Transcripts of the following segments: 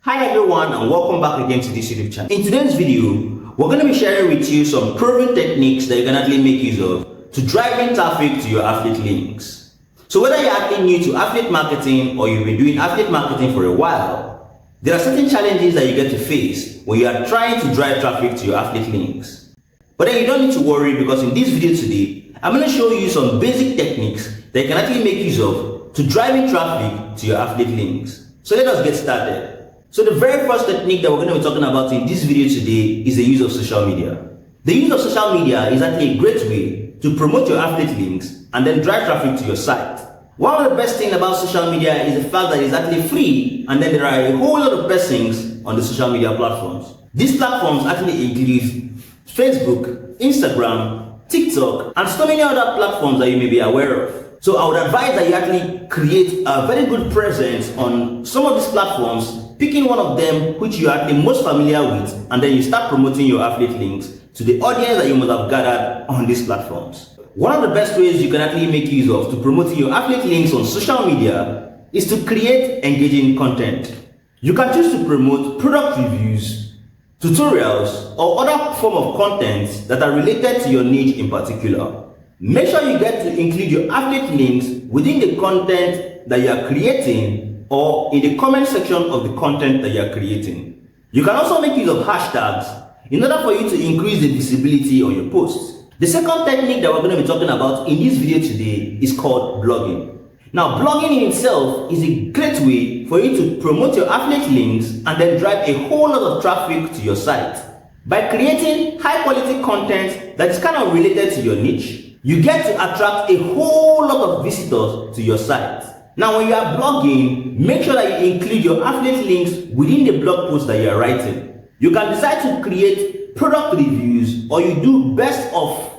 Hi everyone and welcome back again to this YouTube channel. In today's video, we're going to be sharing with you some proven techniques that you can actually make use of to drive in traffic to your affiliate links. So whether you're actually new to affiliate marketing or you've been doing affiliate marketing for a while, there are certain challenges that you get to face when you are trying to drive traffic to your affiliate links. But then you don't need to worry, because in this video today, I'm going to show you some basic techniques that you can actually make use of to drive in traffic to your affiliate links. So let us get started. So the very first technique that we're going to be talking about in this video today is the use of social media. The use of social media is actually a great way to promote your affiliate links and then drive traffic to your site. One of the best things about social media is the fact that it's actually free, and then there are a whole lot of best things on the social media platforms. These platforms actually include Facebook, Instagram, TikTok, and so many other platforms that you may be aware of. So I would advise that you actually create a very good presence on some of these platforms, picking one of them which you're actually most familiar with, and then you start promoting your affiliate links to the audience that you must have gathered on these platforms. One of the best ways you can actually make use of to promoting your affiliate links on social media is to create engaging content. You can choose to promote product reviews, tutorials, or other form of content that are related to your niche in particular. Make sure you get to include your affiliate links within the content that you are creating or in the comment section of the content that you are creating. You can also make use of hashtags in order for you to increase the visibility on your posts. The second technique that we're going to be talking about in this video today is called blogging. Now, blogging in itself is a great way for you to promote your affiliate links and then drive a whole lot of traffic to your site. By creating high quality content that is kind of related to your niche, you get to attract a whole lot of visitors to your site. Now, when you are blogging, make sure that you include your affiliate links within the blog post that you are writing. You can decide to create product reviews, or you do best of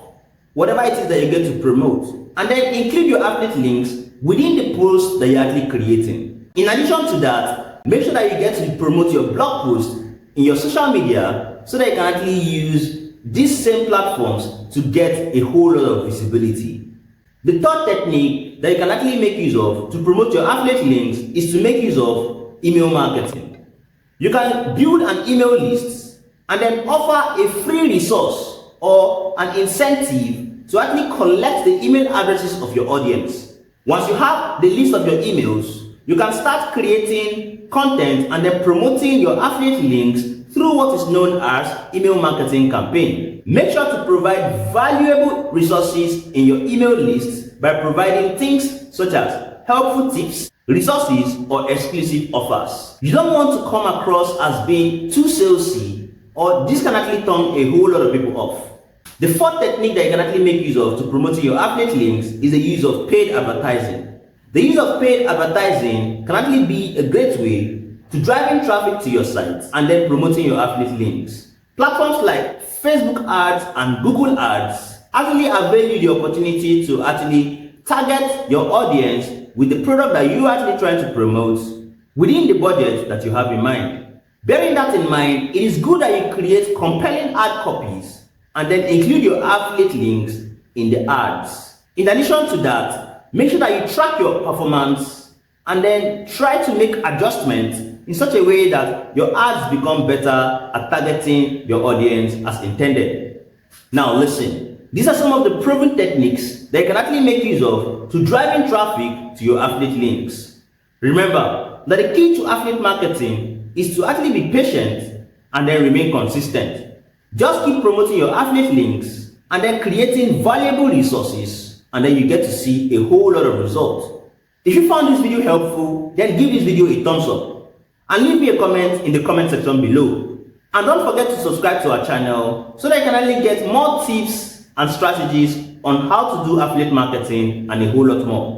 whatever it is that you get to promote, and then include your affiliate links within the post that you're actually creating. In addition to that, make sure that you get to promote your blog post in your social media so that you can actually use these same platforms to get a whole lot of visibility. The third technique that you can actually make use of to promote your affiliate links is to make use of email marketing. You can build an email list and then offer a free resource or an incentive to actually collect the email addresses of your audience. Once you have the list of your emails, you can start creating content and then promoting your affiliate links through what is known as email marketing campaign. Make sure to provide valuable resources in your email list by providing things such as helpful tips, resources, or exclusive offers. You don't want to come across as being too salesy, or this can actually turn a whole lot of people off. The fourth technique that you can actually make use of to promote your affiliate links is the use of paid advertising. The use of paid advertising can actually be a great way to driving traffic to your site and then promoting your affiliate links. Platforms like Facebook ads and Google ads actually avail you the opportunity to actually target your audience with the product that you are actually trying to promote within the budget that you have in mind. Bearing that in mind, it is good that you create compelling ad copies and then include your affiliate links in the ads. In addition to that, make sure that you track your performance and then try to make adjustments in such a way that your ads become better at targeting your audience as intended. Now listen, these are some of the proven techniques that you can actually make use of to drive in traffic to your affiliate links. Remember that the key to affiliate marketing is to actually be patient and then remain consistent. Just keep promoting your affiliate links and then creating valuable resources, and then you get to see a whole lot of results. If you found this video helpful, then give this video a thumbs up and leave me a comment in the comment section below. And don't forget to subscribe to our channel so that you can only get more tips and strategies on how to do affiliate marketing and a whole lot more.